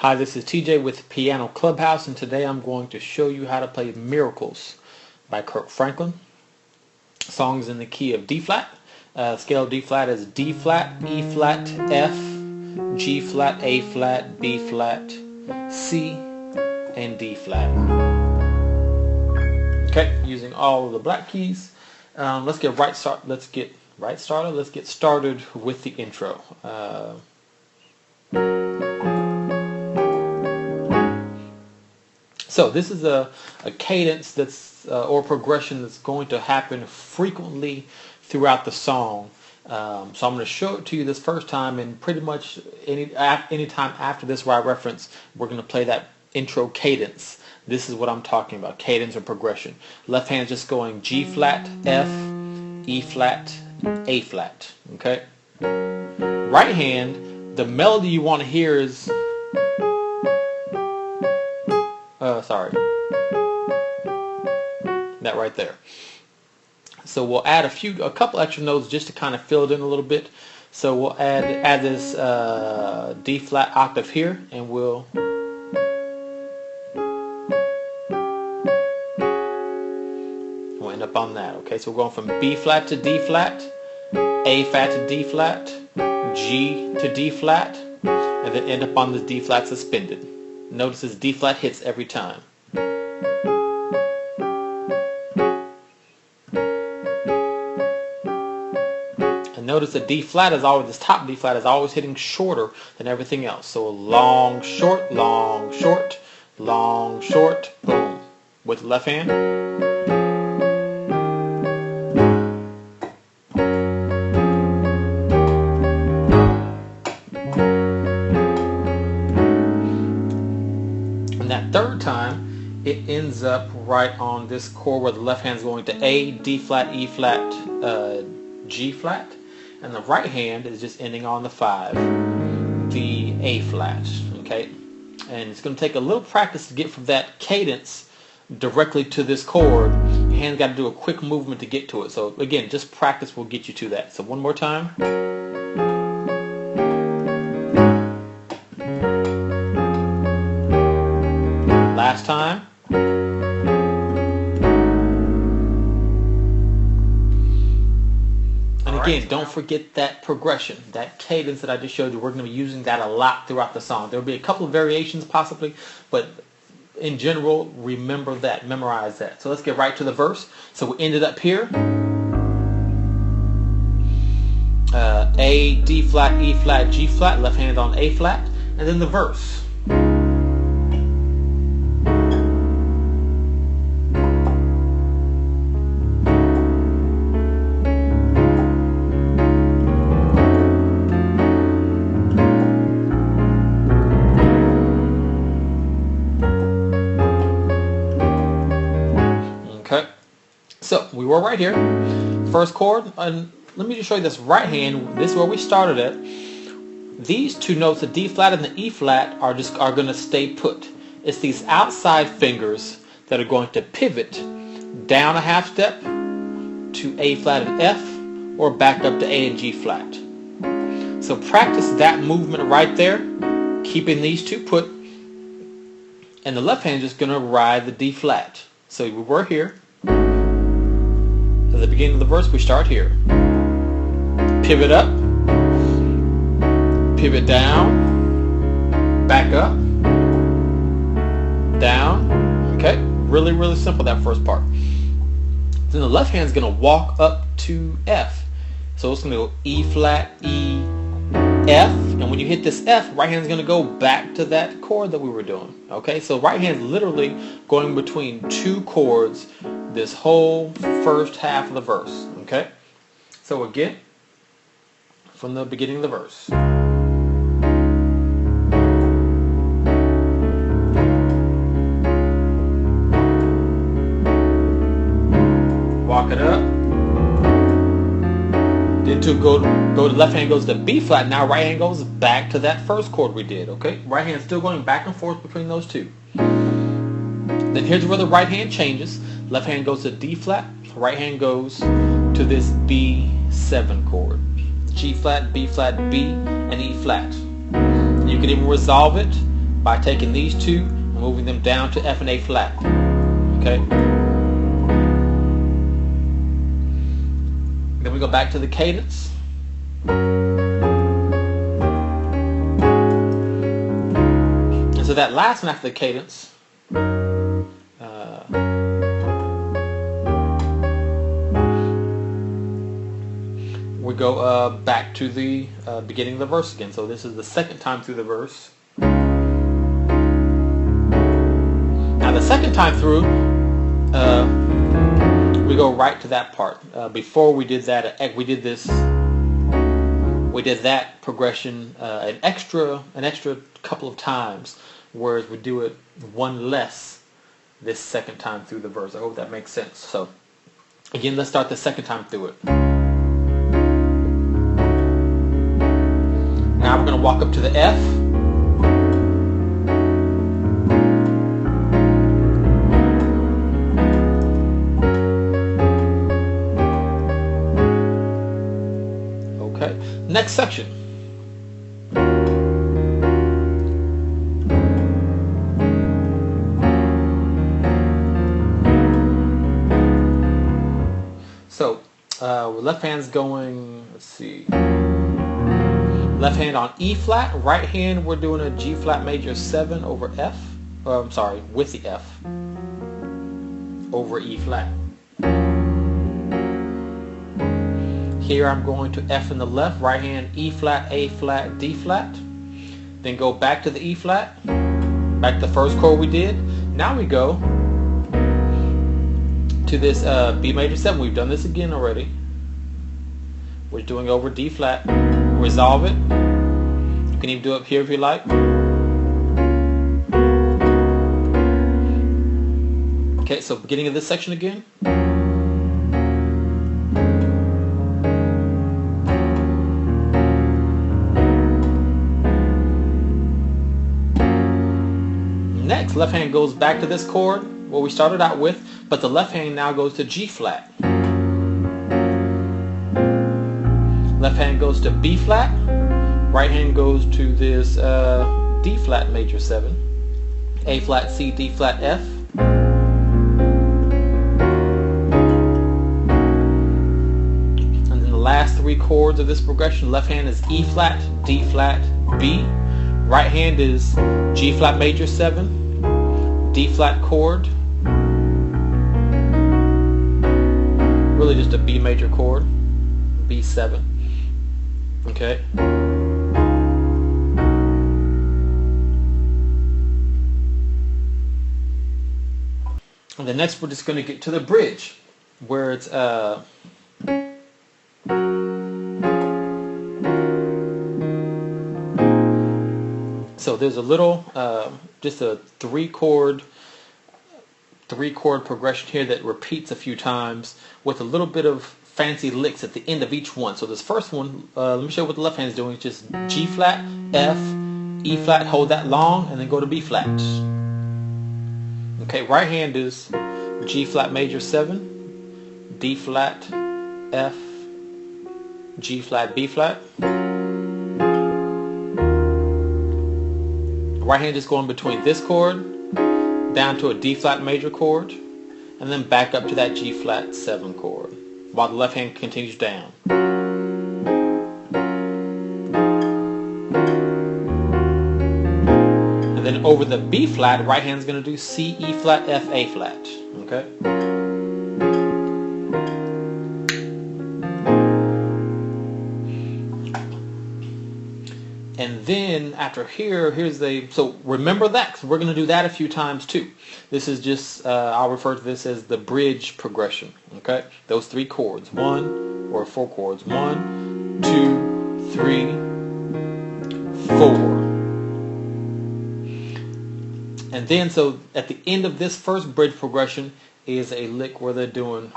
Hi, this is TJ with Piano Clubhouse, and today I'm going to show you how to play Miracles by Kirk Franklin. Song's in the key of D flat. Scale of D flat is D flat, E flat, F, G flat, A flat, B flat, C, and D flat. Okay, using all of the black keys. Let's get started. Let's get started with the intro. So this is a cadence that's or progression that's going to happen frequently throughout the song. So I'm going to show it to you this first time, and pretty much any time after this where I reference, we're going to play that intro cadence. This is what I'm talking about, cadence or progression. Left hand's just going G flat, F, E flat, A flat. Okay. Right hand, the melody you want to hear is that right there. So we'll add a couple extra notes just to kind of fill it in a little bit. So we'll add this D flat octave here, and we'll end up on that. Okay, so we're going from B flat to D flat, A flat to D flat, G to D flat, and then end up on the D flat suspended. Notice this D flat hits every time. And notice the D flat is always, this top D flat is always hitting shorter than everything else. So long, short, long, short, long, short, boom. With the left hand. That third time, it ends up right on this chord where the left hand is going to A, D flat, E flat, G flat, and the right hand is just ending on the 5, the A flat. Okay, and it's going to take a little practice to get from that cadence directly to this chord. Your hand's got to do a quick movement to get to it. So again, just practice will get you to that. So one more time. Last time. And again, don't forget that progression, that cadence that I just showed you. We're going to be using that a lot throughout the song. There'll be a couple of variations possibly, but in general, remember that, memorize that. So let's get right to the verse. So we ended up here. A, D flat, E flat, G flat, left hand on A flat, and then the verse. Okay, so we were right here, first chord, and let me just show you this right hand. This is where we started at. These two notes, the D flat and the E flat, are going to stay put. It's these outside fingers that are going to pivot down a half step to A flat and F, or back up to A and G flat. So practice that movement right there, keeping these two put, and the left hand is just going to ride the D flat. So we were here. At the beginning of the verse, we start here. Pivot up, pivot down, back up, down. Okay, really, really simple, that first part. Then the left hand is going to walk up to F. So it's going to go E flat, E, F, and when you hit this F, right hand is going to go back to that chord that we were doing. Okay, so right hand is literally going between two chords this whole first half of the verse. Okay, so again, from the beginning of the verse. Walk it up. Then to go to left hand goes to B flat. Now right hand goes back to that first chord we did. Okay, right hand still going back and forth between those two. Then here's where the right hand changes. Left hand goes to D flat. Right hand goes to this B7 chord. G flat, B flat, B, and E flat. You can even resolve it by taking these two and moving them down to F and A flat. Okay. Then we go back to the cadence. And so that last one after the cadence, we go back to the beginning of the verse again. So this is the second time through the verse. Now the second time through, we go right to that part. Before we did that, we did that progression an extra couple of times, whereas we do it one less this second time through the verse. I hope that makes sense. So again, let's start the second time through it. Now we're going to walk up to the F. Okay, next section. So, left hand's going, let's see. Left hand on E flat, right hand we're doing a G flat major 7 over F. I'm sorry, with the F over E flat. Here I'm going to F in the left, right hand E flat, A flat, D flat. Then go back to the E flat, back to the first chord we did. Now we go to this B major 7. We've done this again already. We're doing over D flat. Resolve it. You can even do it here if you like. Okay, so beginning of this section again. Next, left hand goes back to this chord, what we started out with, but the left hand now goes to G flat. Left hand goes to B flat, right hand goes to this D flat major 7, A flat, C, D flat, F. And then the last three chords of this progression, left hand is E flat, D flat, B. Right hand is G flat major 7, D flat chord, really just a B major chord, B7. Okay. And then next we're just going to get to the bridge, where it's so there's a little just a three chord progression here that repeats a few times with a little bit of fancy licks at the end of each one. So this first one, let me show you what the left hand is doing. It's just G flat, F, E flat, hold that long, and then go to B flat. Okay, right hand is G flat major 7, D flat, F, G flat, B flat. Right hand is going between this chord down to a D flat major chord, and then back up to that G flat 7 chord, while the left hand continues down. And then over the B flat, right hand's going to do C, E flat, F, A flat. Okay? And then after here, so remember that, because we're going to do that a few times too. This is just, I'll refer to this as the bridge progression. Okay? Those three chords. 1, or 4 chords. 1, 2, 3, 4. And then, so at the end of this first bridge progression is a lick where they're doing,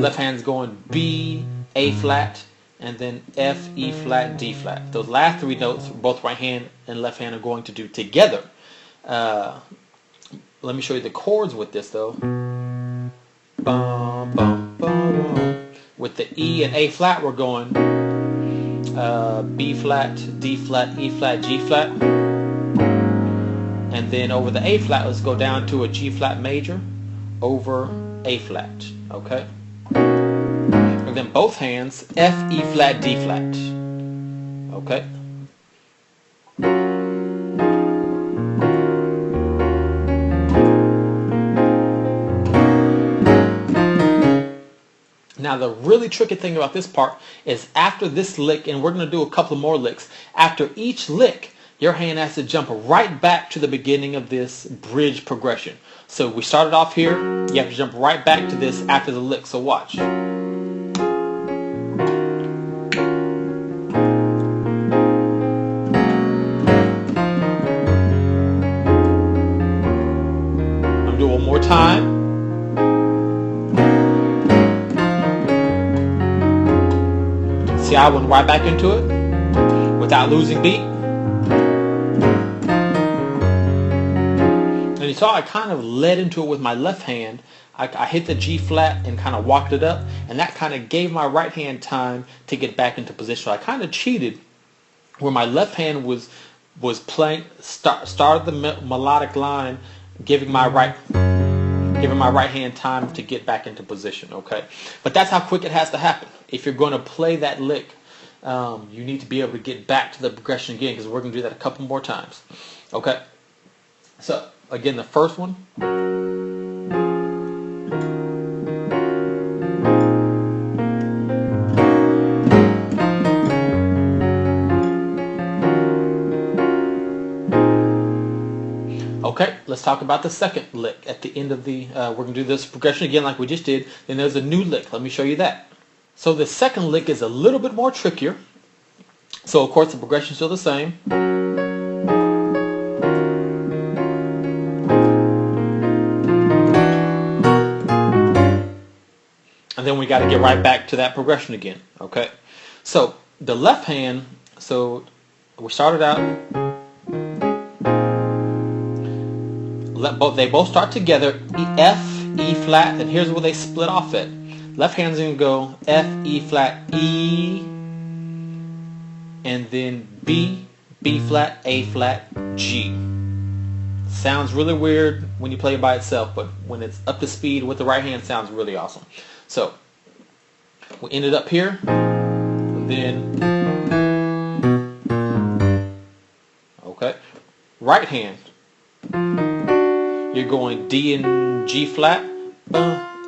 left hand's going B, A flat, and then F, E flat, D flat. Those last three notes, both right hand and left hand are going to do together. Let me show you the chords with this though. Bum, bum, bum. With the E and A flat, we're going B flat, D flat, E flat, G flat. And then over the A flat, let's go down to a G flat major over A flat, okay? And then both hands, F, E flat, D flat, okay? Now the really tricky thing about this part is after this lick, and we're going to do a couple more licks, after each lick, your hand has to jump right back to the beginning of this bridge progression. So we started off here, you have to jump right back to this after the lick, so watch. I'm doing one more time. See how I went right back into it without losing beat? And you saw I kind of led into it with my left hand. I hit the G flat and kind of walked it up, and that kind of gave my right hand time to get back into position. So I kind of cheated where my left hand was playing, started the melodic line, giving my right hand time to get back into position, okay? But that's how quick it has to happen. If you're going to play that lick, you need to be able to get back to the progression again, because we're going to do that a couple more times, okay? So, again, the first one. Okay, let's talk about the second lick at the end of the, we're going to do this progression again like we just did. Then there's a new lick. Let me show you that. So the second lick is a little bit more trickier. So of course the progression is still the same. And then we got to get right back to that progression again. Okay, so the left hand, so we started out. They both start together, F, E flat, and here's where they split off at. Left hand's going to go F, E flat, E, and then B, B flat, A flat, G. Sounds really weird when you play it by itself, but when it's up to speed with the right hand, sounds really awesome. So, we ended up here, and then, okay, right hand. You're going D and G flat,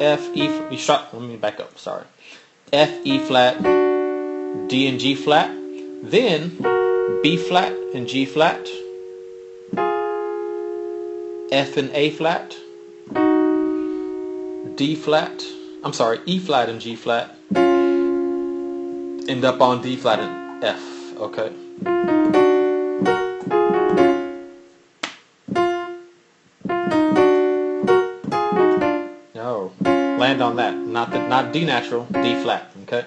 F, E, you start, let me back up, sorry. F, E flat, D and G flat, then B flat and G flat, F and A flat, D flat, I'm sorry, E flat and G flat, end up on D flat and F, okay? No, land on that, not D natural, D flat, okay?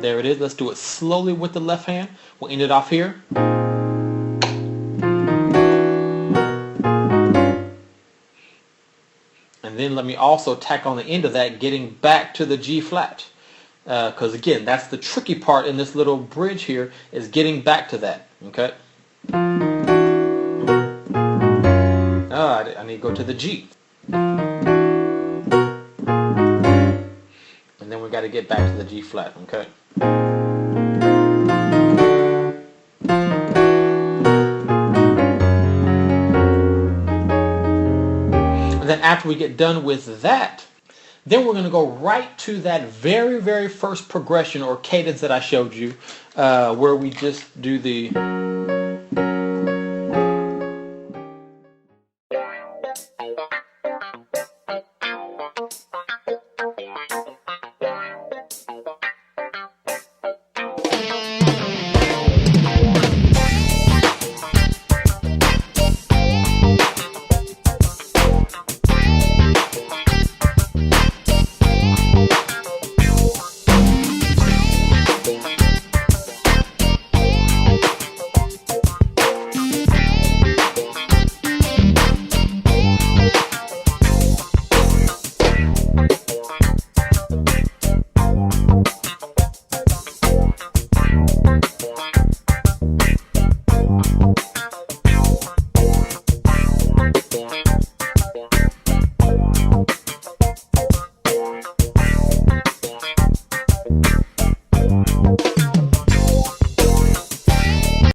There it is. Let's do it slowly with the left hand. We'll end it off here. And then let me also tack on the end of that, getting back to the G flat. Because again, that's the tricky part in this little bridge here, is getting back to that, okay? I need to go to the G. And then we got to get back to the G flat, okay? And then after we get done with that, then we're going to go right to that very, very first progression or cadence that I showed you, where we just do the